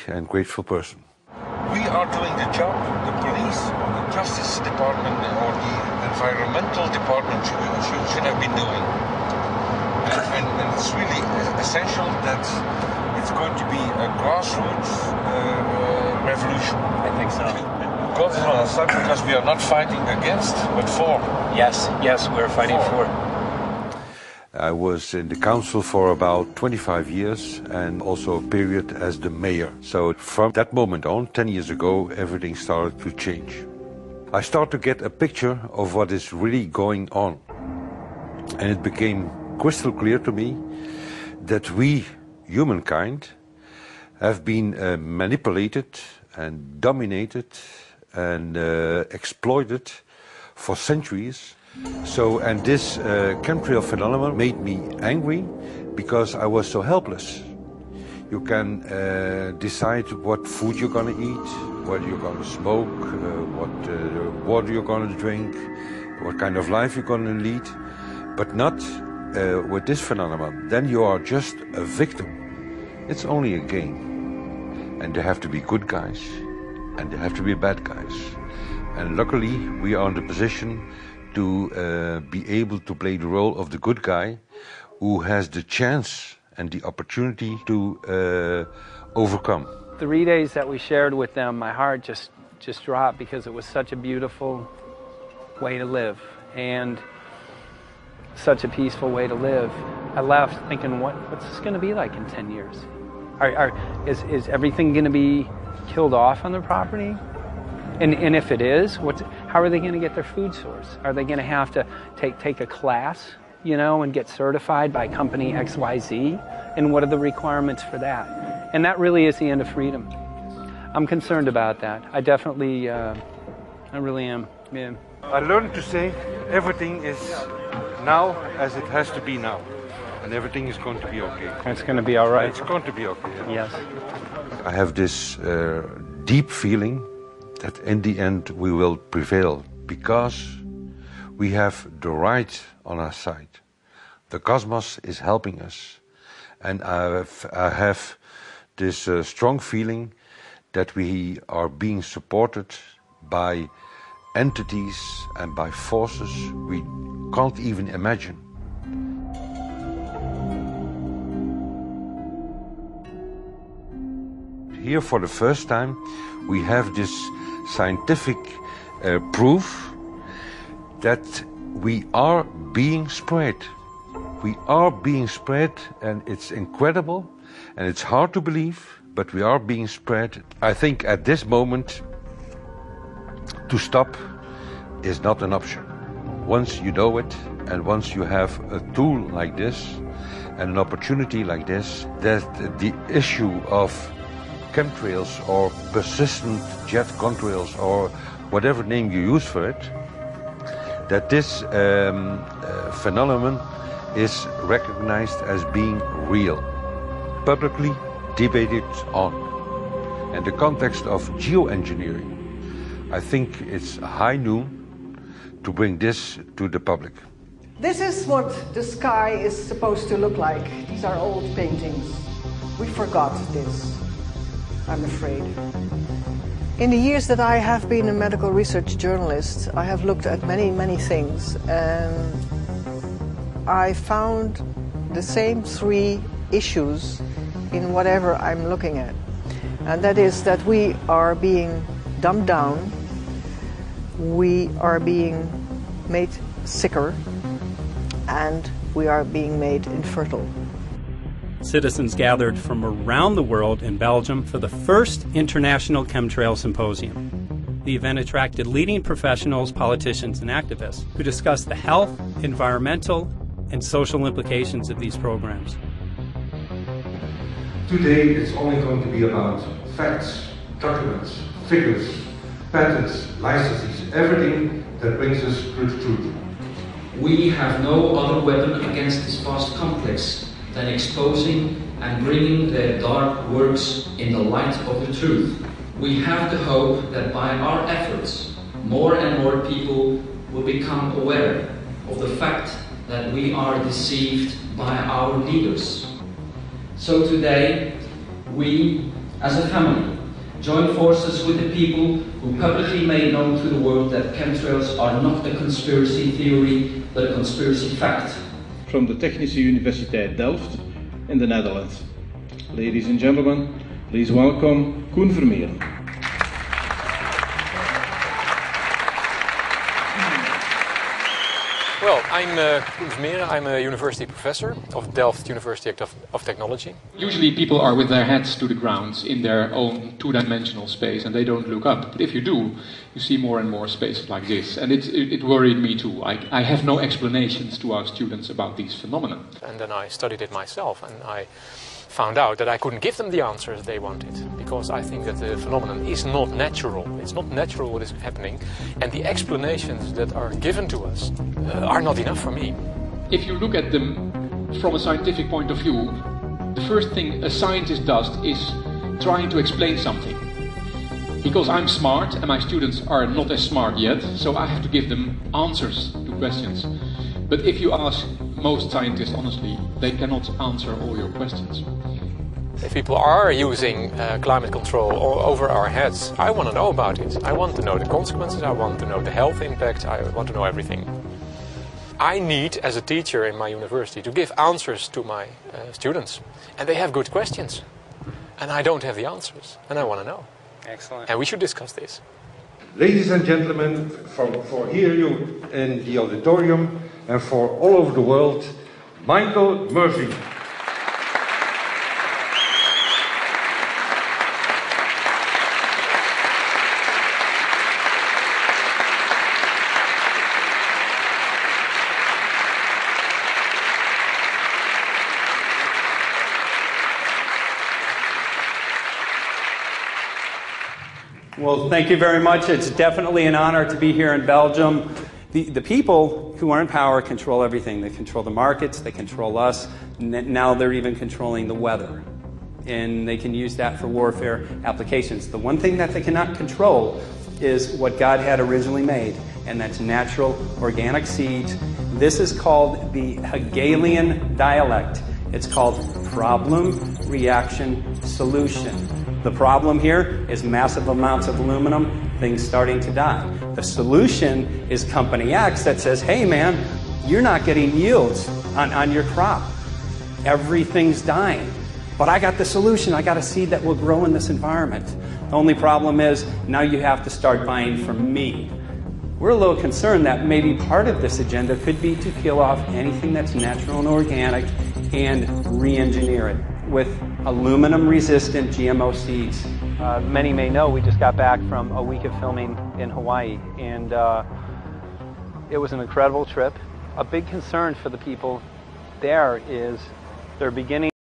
and grateful person. We are doing the job the police or the justice department or the environmental department should have been doing. And it's really essential that it's going to be a grassroots revolution. I think so. God is on our side because we are not fighting against, but for. Yes, we're fighting for. I was in the council for about 25 years and also a period as the mayor. So from that moment on, 10 years ago, everything started to change. I started to get a picture of what is really going on. And it became crystal clear to me that we, humankind, have been manipulated and dominated and exploited for centuries. And this chemtrail phenomenon made me angry because I was so helpless. You can decide what food you're going to eat, what you're going to smoke, what water you're going to drink, what kind of life you're going to lead, but not with this phenomenon. Then you are just a victim. It's only a game. And there have to be good guys, and there have to be bad guys. And luckily, we are in the position to be able to play the role of the good guy who has the chance and the opportunity to overcome. 3 days that we shared with them, my heart just dropped because it was such a beautiful way to live and such a peaceful way to live. I left thinking, what's this going to be like in 10 years? Is everything going to be killed off on the property? And if it is, how are they going to get their food source? Are they going to have to take a class, and get certified by company XYZ? And what are the requirements for that? And that really is the end of freedom. I'm concerned about that. I definitely, I really am. Yeah. I learned to say everything is now as it has to be now. And everything is going to be okay. It's going to be all right. It's going to be okay. Yes. I have this deep feeling that in the end we will prevail because we have the right on our side. The cosmos is helping us. And I have this strong feeling that we are being supported by entities and by forces we can't even imagine. Here for the first time we have this scientific proof that we are being spread. We are being spread, and it's incredible and it's hard to believe, but we are being spread. I think at this moment to stop is not an option. Once you know it and once you have a tool like this and an opportunity like this, that the issue of chemtrails or persistent jet contrails or whatever name you use for it, that this phenomenon is recognized as being real, publicly debated on. In the context of geoengineering, I think it's high noon to bring this to the public. This is what the sky is supposed to look like. These are old paintings. We forgot this, I'm afraid. In the years that I have been a medical research journalist, I have looked at many things, and I found the same three issues in whatever I'm looking at. And that is that we are being dumbed down, we are being made sicker, and we are being made infertile. Citizens gathered from around the world in Belgium for the first International Chemtrail Symposium. The event attracted leading professionals, politicians, and activists who discussed the health, environmental, and social implications of these programs. Today it's only going to be about facts, documents, figures, patents, licenses, everything that brings us to the truth. We have no other weapon against this vast complex than exposing and bringing their dark works in the light of the truth. We have the hope that by our efforts, more and more people will become aware of the fact that we are deceived by our leaders. So today, we, as a family, join forces with the people who publicly made known to the world that chemtrails are not a conspiracy theory, but a conspiracy fact. From the Technische Universiteit Delft in the Netherlands. Ladies and gentlemen, please welcome Koen Vermeeren. Well, I'm Koen Vermeeren. I'm a university professor of Delft University of Technology. Usually people are with their heads to the ground in their own two-dimensional space and they don't look up. But if you do, you see more and more spaces like this. And it worried me too. I have no explanations to our students about these phenomena. And then I studied it myself and I found out that I couldn't give them the answers they wanted, because I think that the phenomenon is not natural. It's not natural what is happening, and the explanations that are given to us are not enough for me. If you look at them from a scientific point of view, the first thing a scientist does is trying to explain something. Because I'm smart and my students are not as smart yet, so I have to give them answers to questions. But if you ask most scientists honestly, they cannot answer all your questions. If people are using climate control over our heads, I want to know about it. I want to know the consequences, I want to know the health impact, I want to know everything. I need, as a teacher in my university, to give answers to my students. And they have good questions. And I don't have the answers. And I want to know. Excellent. And we should discuss this. Ladies and gentlemen, for here you in the auditorium and for all over the world, Michael Murphy. Well, thank you very much. It's definitely an honor to be here in Belgium. The people who are in power control everything. They control the markets, they control us. Now they're even controlling the weather. And they can use that for warfare applications. The one thing that they cannot control is what God had originally made, and that's natural organic seeds. This is called the Hegelian dialect. It's called problem, reaction, solution. The problem here is massive amounts of aluminum, things starting to die. The solution is Company X that says, hey man, you're not getting yields on your crop. Everything's dying. But I got the solution. I got a seed that will grow in this environment. The only problem is now you have to start buying from me. We're a little concerned that maybe part of this agenda could be to kill off anything that's natural and organic and re-engineer it with aluminum-resistant GMO seeds. Many may know we just got back from a week of filming in Hawaii, and it was an incredible trip. A big concern for the people there is they're beginning